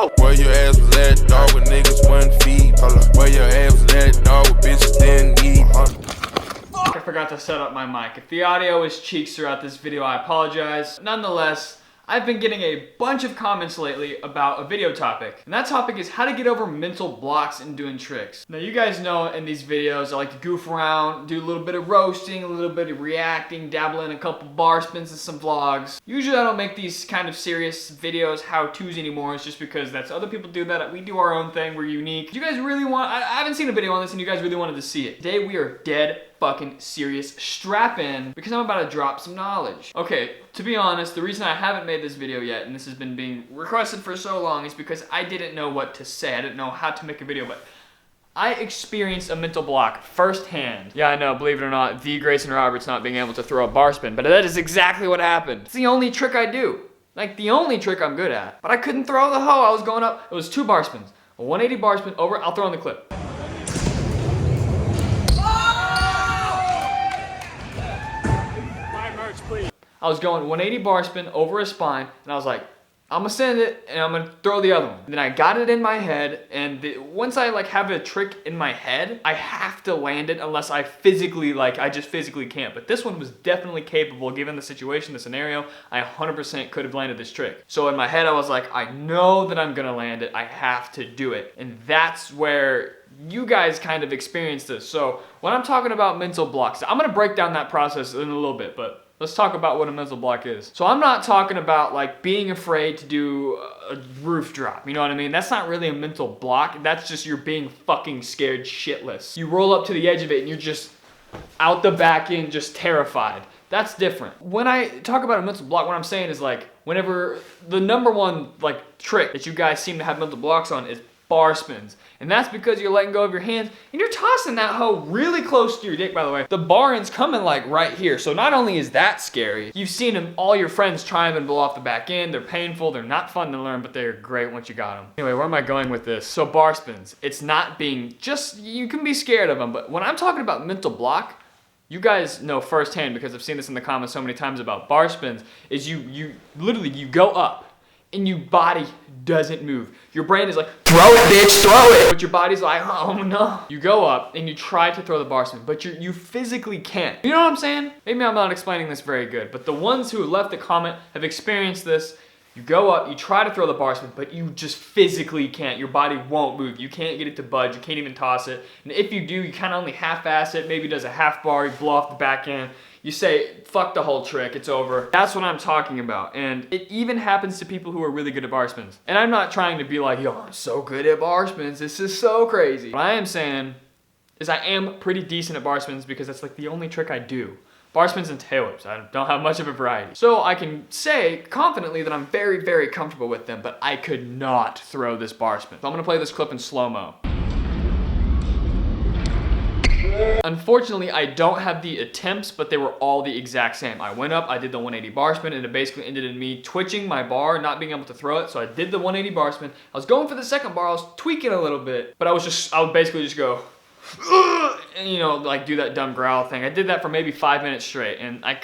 Whoa. Where your ass was at, dog, with niggas wouldn't feed. Where your ass was at, dog, with bitches didn't eat. I forgot to set up my mic. If the audio is cheeks throughout this video, I apologize. Nonetheless, I've been getting a bunch of comments lately about a video topic, and that topic is how to get over mental blocks in doing tricks. Now you guys know in these videos I like to goof around, do a little bit of roasting, a little bit of reacting, dabble in a couple bar spins and some vlogs. Usually I don't make these kind of serious videos, how-tos anymore. It's just because that's other people do that. We do our own thing, we're unique. Do you guys really want, I haven't seen a video on this and you guys really wanted to see it. Today we are dead fucking serious. Strap in, because I'm about to drop some knowledge. Okay, to be honest, the reason I haven't made this video yet, and this has been being requested for so long, is because I didn't know what to say. I didn't know how to make a video, but I experienced a mental block firsthand. Yeah, I know, believe it or not, the Greyson Roberts not being able to throw a bar spin, but that is exactly what happened. It's the only trick I do. Like, the only trick I'm good at. But I couldn't throw the hoe. I was going up, it was 2 bar spins. A 180 bar spin over, I'll throw in the clip. I was going 180 bar spin over a spine, and I was like, I'm gonna send it, and I'm gonna throw the other one. And then I got it in my head, and once I like have a trick in my head, I have to land it unless I physically, I just physically can't. But this one was definitely capable, given the situation, the scenario. I 100% could have landed this trick. So in my head, I was like, I know that I'm gonna land it. I have to do it. And that's where you guys kind of experienced this. So when I'm talking about mental blocks, I'm gonna break down that process in a little bit, but let's talk about what a mental block is. So I'm not talking about like being afraid to do a roof drop, you know what I mean? That's not really a mental block. That's just you're being fucking scared shitless. You roll up to the edge of it and you're just out the back end, just terrified. That's different. When I talk about a mental block, what I'm saying is like, whenever the number one like trick that you guys seem to have mental blocks on is bar spins. And that's because you're letting go of your hands and you're tossing that hoe really close to your dick, by the way. The bar end's coming like right here. So not only is that scary, you've seen them, all your friends try them and blow off the back end. They're painful, they're not fun to learn, but they're great once you got them. Anyway, where am I going with this? So bar spins, it's not being just, you can be scared of them, but when I'm talking about mental block, you guys know firsthand, because I've seen this in the comments so many times about bar spins, is you literally, you go up and your body doesn't move. Your brain is like, throw it, bitch, throw it. But your body's like, oh no. You go up and you try to throw the bar spin, but you physically can't. You know what I'm saying? Maybe I'm not explaining this very good, but the ones who have left the comment have experienced this. You go up, you try to throw the bar spin, but you just physically can't. Your body won't move. You can't get it to budge. You can't even toss it. And if you do, you kind of only half-ass it. Maybe does a half bar, you blow off the back end. You say, fuck the whole trick, it's over. That's what I'm talking about. And it even happens to people who are really good at bar spins. And I'm not trying to be like, yo, I'm so good at bar spins. This is so crazy. What I am saying is I am pretty decent at bar spins because that's like the only trick I do. Bar spins and tail whips. I don't have much of a variety. So I can say confidently that I'm very, very comfortable with them, but I could not throw this bar spin. So I'm gonna play this clip in slow-mo. Unfortunately, I don't have the attempts, but they were all the exact same. I went up, I did the 180 bar spin, and it basically ended in me twitching my bar, not being able to throw it. So I did the 180 bar spin. I was going for the second bar, I was tweaking a little bit, but I would basically just go, and you know, like do that dumb growl thing. I did that for maybe 5 minutes straight, and I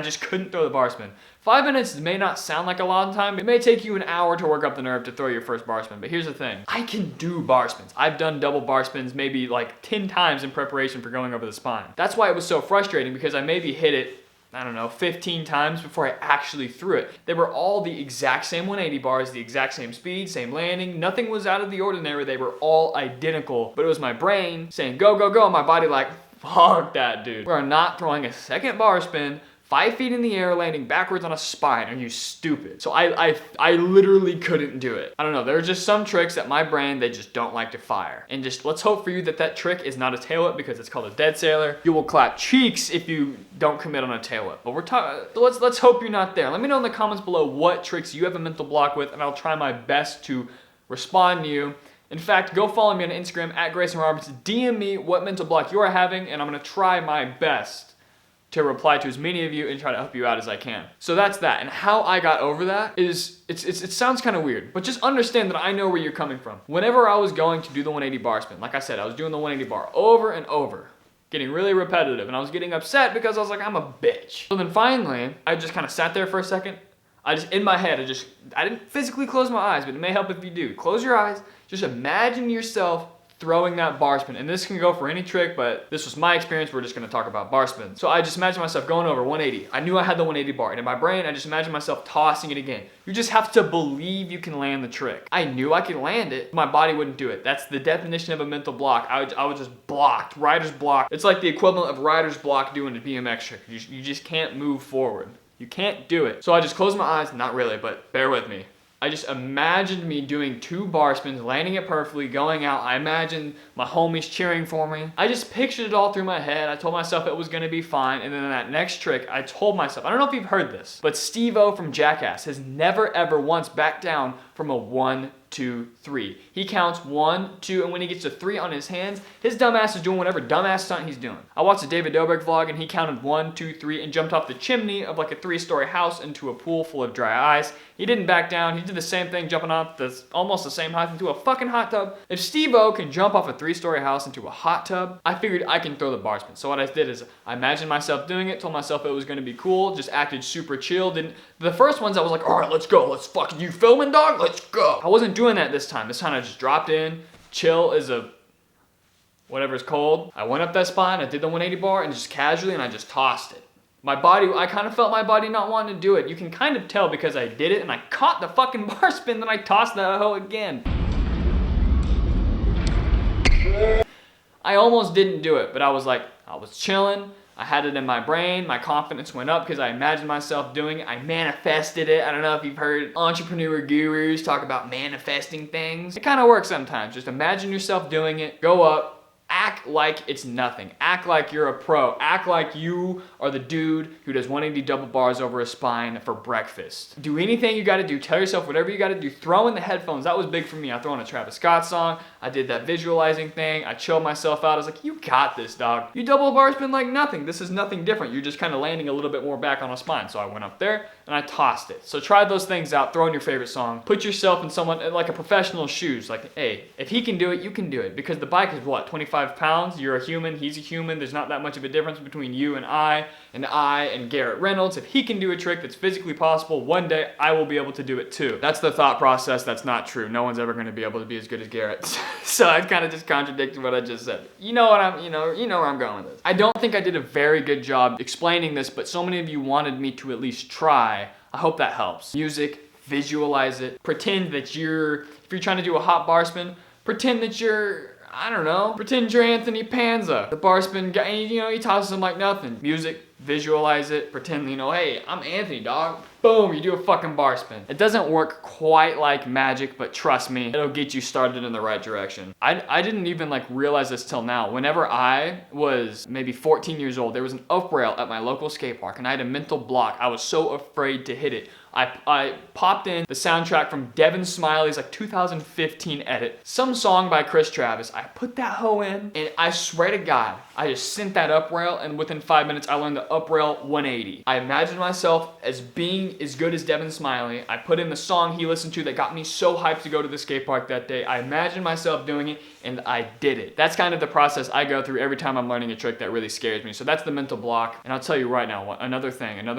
just couldn't throw the bar spin. 5 minutes may not sound like a lot of time. It may take you an hour to work up the nerve to throw your first bar spin, but here's the thing. I can do bar spins. I've done double bar spins maybe like 10 times in preparation for going over the spine. That's why it was so frustrating, because I maybe hit it, I don't know, 15 times before I actually threw it. They were all the exact same 180 bars, the exact same speed, same landing. Nothing was out of the ordinary. They were all identical, but it was my brain saying, go, go, go, and my body like, fuck that, dude. We're not throwing a second bar spin 5 feet in the air, landing backwards on a spine. Are you stupid? So I literally couldn't do it. I don't know, there are just some tricks that my brain, they just don't like to fire. And just let's hope for you that that trick is not a tail whip, because it's called a dead sailor. You will clap cheeks if you don't commit on a tail whip. But we're talking, let's hope you're not there. Let me know in the comments below what tricks you have a mental block with, and I'll try my best to respond to you. In fact, go follow me on Instagram at Greyson Roberts. DM me what mental block you are having, and I'm gonna try my best to reply to as many of you and try to help you out as I can. So that's that. And how I got over that is, it sounds kind of weird, but just understand that I know where you're coming from. Whenever I was going to do the 180 bar spin, like I said, I was doing the 180 bar over and over, getting really repetitive, and I was getting upset because I was like, I'm a bitch. So then finally, I just kind of sat there for a second. in my head, I didn't physically close my eyes, but it may help if you do. Close your eyes, just imagine yourself throwing that bar spin. And this can go for any trick, but this was my experience. We're just gonna talk about bar spin. So I just imagined myself going over 180. I knew I had the 180 bar, and in my brain, I just imagined myself tossing it again. You just have to believe you can land the trick. I knew I could land it, my body wouldn't do it. That's the definition of a mental block. I was just blocked, rider's block. It's like the equivalent of rider's block doing a BMX trick. You just can't move forward. You can't do it. So I just closed my eyes, not really, but bear with me. I just imagined me doing 2 bar spins, landing it perfectly, going out. I imagined my homies cheering for me. I just pictured it all through my head. I told myself it was gonna be fine. And then in that next trick, I told myself, I don't know if you've heard this, but Steve-O from Jackass has never ever once backed down from a 1, 2, 3. He counts 1, 2, and when he gets to 3 on his hands, his dumbass is doing whatever dumbass stunt he's doing. I watched a David Dobrik vlog and he counted 1, 2, 3 and jumped off the chimney of like a 3-story house into a pool full of dry ice. He didn't back down. He did the same thing, jumping off almost the same height into a fucking hot tub. If Steve-O can jump off a 3-story house into a hot tub, I figured I can throw the bar spin. So what I did is I imagined myself doing it, told myself it was gonna be cool, just acted super chill. The first ones I was like, all right, let's go. Let's fucking, you filming, dog? Let's go. I wasn't doing that this time. This time I just dropped in, chill as a whatever's cold. I went up that spine, I did the 180 bar, and just casually, and I just tossed it. My body, I kind of felt my body not wanting to do it. You can kind of tell because I did it and I caught the fucking bar spin, then I tossed that hoe again. I almost didn't do it, but I was chilling. I had it in my brain. My confidence went up because I imagined myself doing it. I manifested it. I don't know if you've heard entrepreneur gurus talk about manifesting things. It kind of works sometimes. Just imagine yourself doing it. Go up. Act like it's nothing. Act like you're a pro. Act like you are the dude who does 180 double bars over a spine for breakfast. Do anything you gotta do. Tell yourself whatever you gotta do. Throw in the headphones. That was big for me. I threw in a Travis Scott song. I did that visualizing thing. I chilled myself out. I was like, you got this, dog. You double bar spin like nothing. This is nothing different. You're just kind of landing a little bit more back on a spine. So I went up there and I tossed it. So try those things out. Throw in your favorite song. Put yourself in someone, like a professional's shoes. Like, hey, if he can do it, you can do it. Because the bike is what, 25 pounds? You're a human, he's a human. There's not that much of a difference between you and I and Garrett Reynolds. If he can do a trick that's physically possible, one day I will be able to do it too. That's the thought process. That's not true. No one's ever going to be able to be as good as Garrett. So I kind of just contradicted what I just said. You know where I'm going with this. I don't think I did a very good job explaining this, but so many of you wanted me to at least try. I hope that helps. Music, visualize it. Pretend that if you're trying to do a hot bar spin, pretend that I don't know, pretend you're Anthony Panza. The bar spin guy, he tosses them like nothing. Music, visualize it, pretend, hey, I'm Anthony, dog. Boom, you do a fucking bar spin. It doesn't work quite like magic, but trust me, it'll get you started in the right direction. I didn't even realize this till now. Whenever I was maybe 14 years old, there was an up rail at my local skate park and I had a mental block. I was so afraid to hit it. I popped in the soundtrack from Devin Smiley's 2015 edit. Some song by Chris Travis. I put that hoe in and I swear to God, I just sent that up rail and within 5 minutes I learned the up rail 180. I imagined myself as being as good as Devin Smiley. I put in the song he listened to that got me so hyped to go to the skate park that day. I imagined myself doing it and I did it. That's kind of the process I go through every time I'm learning a trick that really scares me. So that's the mental block. And I'll tell you right now, another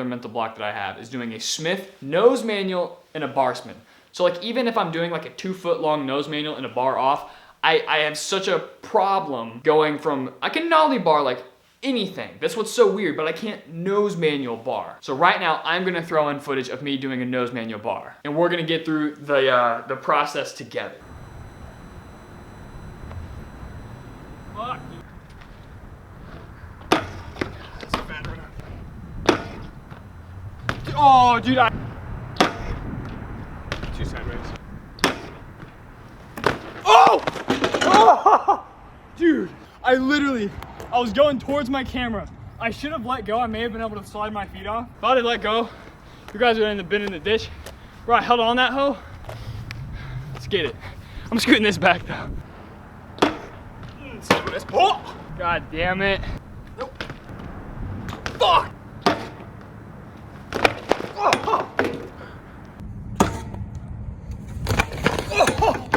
mental block that I have is doing a Smith nose manual and a bar spin. So even if I'm doing a 2-foot long nose manual and a bar off, I have such a problem going from, I can nollie bar anything. That's what's so weird, but I can't nose manual bar. So right now I'm gonna throw in footage of me doing a nose manual bar. And we're gonna get through the process together. Fuck. That's a bad one. Oh, dude, two sideways. Oh! Oh! Dude, I was going towards my camera. I should have let go. I may have been able to slide my feet off. Thought I'd let go. You guys are in the bin in the ditch. Bro, I held on that hoe. Let's get it. I'm scooting this back though. Oh! God damn it. Nope. Fuck! Oh! Oh!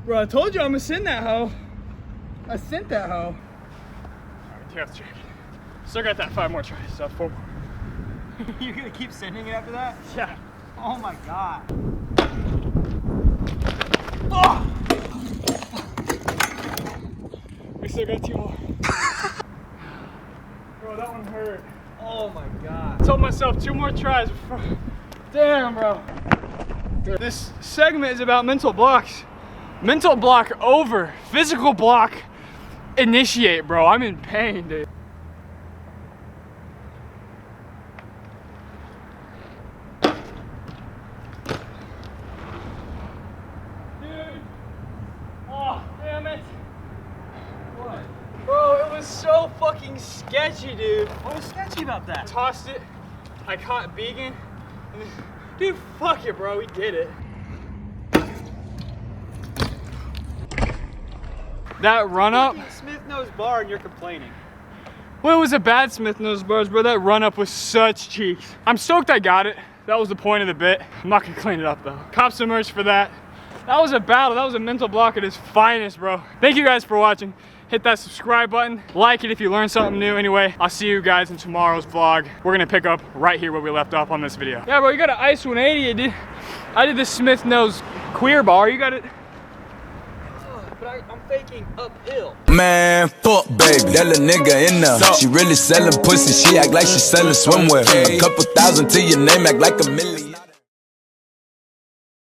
Bro, I told you I'm gonna send that hoe. I sent that hoe. Alright, 2 check. Still got that 5 more tries, so 4 more. You're gonna keep sending it after that? Yeah. Oh my god. Oh! We still got 2 more. Bro, that one hurt. Oh my god. I told myself 2 more tries before. Damn, bro. This segment is about mental blocks. Mental block over. Physical block. Initiate, bro. I'm in pain, dude. Oh, damn it. What? Bro, it was so fucking sketchy, dude. What was sketchy about that? Tossed it. I caught Beacon. And then, dude, fuck it, bro. We did it. That run up. Smith nose bar and you're complaining. Well, it was a bad Smith nose bars, bro. That run up was such cheeks. I'm stoked I got it. That was the point of the bit. I'm not gonna clean it up though. Cop some merch for that. That was a battle. That was a mental block at its finest, bro. Thank you guys for watching. Hit that subscribe button. Like it if you learned something new. Anyway, I'll see you guys in tomorrow's vlog. We're gonna pick up right here where we left off on this video. Yeah, bro, you got an ice 180. I did the Smith nose queer bar. You got it. But I'm faking uphill. Man, fuck baby, that little nigga in there. She really selling pussy, she act like she selling swimwear. A couple thousand to your name, act like $1 million.